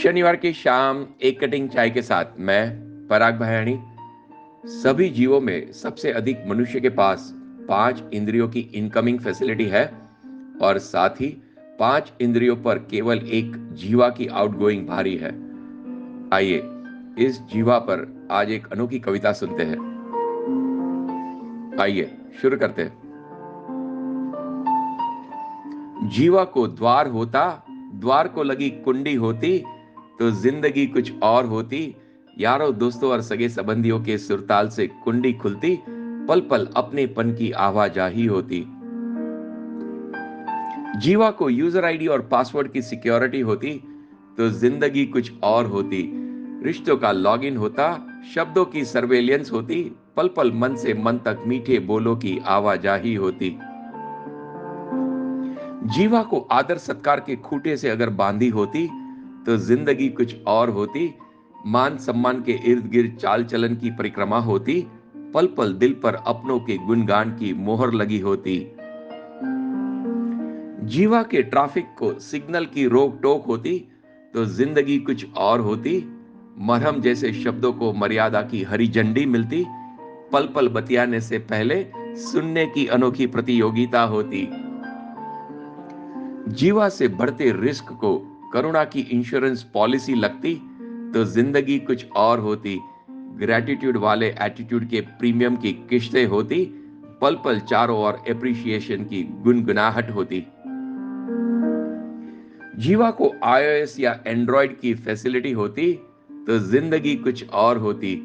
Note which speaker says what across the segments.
Speaker 1: शनिवार की शाम एक कटिंग चाय के साथ मैं पराग भायाणी। सभी जीवों में सबसे अधिक मनुष्य के पास 5 इंद्रियों की इनकमिंग फैसिलिटी है और साथ ही 5 इंद्रियों पर केवल एक जीवा की आउटगोइंग भारी है। आइए इस जीवा पर आज एक अनोखी कविता सुनते हैं। आइए शुरू करते हैं। जीवा को द्वार होता, द्वार को लगी कुंडी होती, तो जिंदगी कुछ और होती। यारों दोस्तों और सगे संबंधियों के सुरताल से कुंडी खुलती, पल पल अपनेपन की आवाजाही होती। जीवा को यूजर आईडी और पासवर्ड की सिक्योरिटी होती, तो जिंदगी कुछ और होती। रिश्तों का लॉगिन होता, शब्दों की सर्वेलियंस होती, पल पल मन से मन तक मीठे बोलों की आवाजाही होती। जीवा को आदर सत्कार के खूंटे से अगर बांधी होती, तो जिंदगी कुछ और होती। मान सम्मान के इर्द गिर्द चाल चलन की परिक्रमा होती, पल पल दिल पर अपनों के गुणगान की मोहर लगी होती। जीवा के ट्रैफिक को सिग्नल की रोक टोक होती, तो जिंदगी कुछ और होती। मरहम जैसे शब्दों को मर्यादा की हरी झंडी मिलती, पल पल बतियाने से पहले सुनने की अनोखी प्रतियोगिता होती। जीवा से बढ़ते रिस्क को करुणा की इंश्योरेंस पॉलिसी लगती, तो जिंदगी कुछ और होती। ग्रेटिट्यूड वाले एटीट्यूड के प्रीमियम की किश्तें होती, पल पल चारों ओर एप्रिसिएशन की गुनगुनाहट होती। जीवा को iOS या एंड्रॉयड की फैसिलिटी होती, तो जिंदगी कुछ और होती।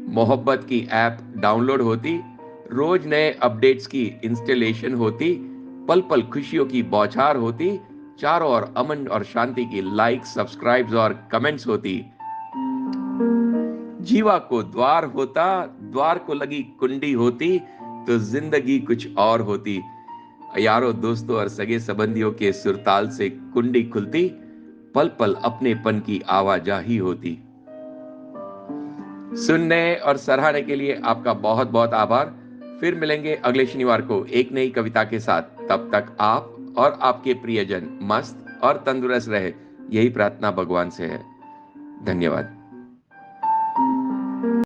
Speaker 1: मोहब्बत की ऐप डाउनलोड होती, रोज नए अपडेट्स की इंस्टॉलेशन होती, पल पल खुशियों की बौछार होती। चारों ओर अमन और शांति की लाइक सब्सक्राइब्स और कमेंट्स होती। जीवा को द्वार होता, द्वार को लगी कुंडी होती, तो जिंदगी कुछ और होती। यारों दोस्तों और सगे संबंधियों के सुरताल से कुंडी खुलती, पल पल अपनेपन की आवाजाही होती। सुनने और सराहने के लिए आपका बहुत बहुत आभार। फिर मिलेंगे अगले शनिवार को एक नई कविता के साथ। तब तक आप और आपके प्रियजन मस्त और तंदुरुस्त रहे, यही प्रार्थना भगवान से है। धन्यवाद।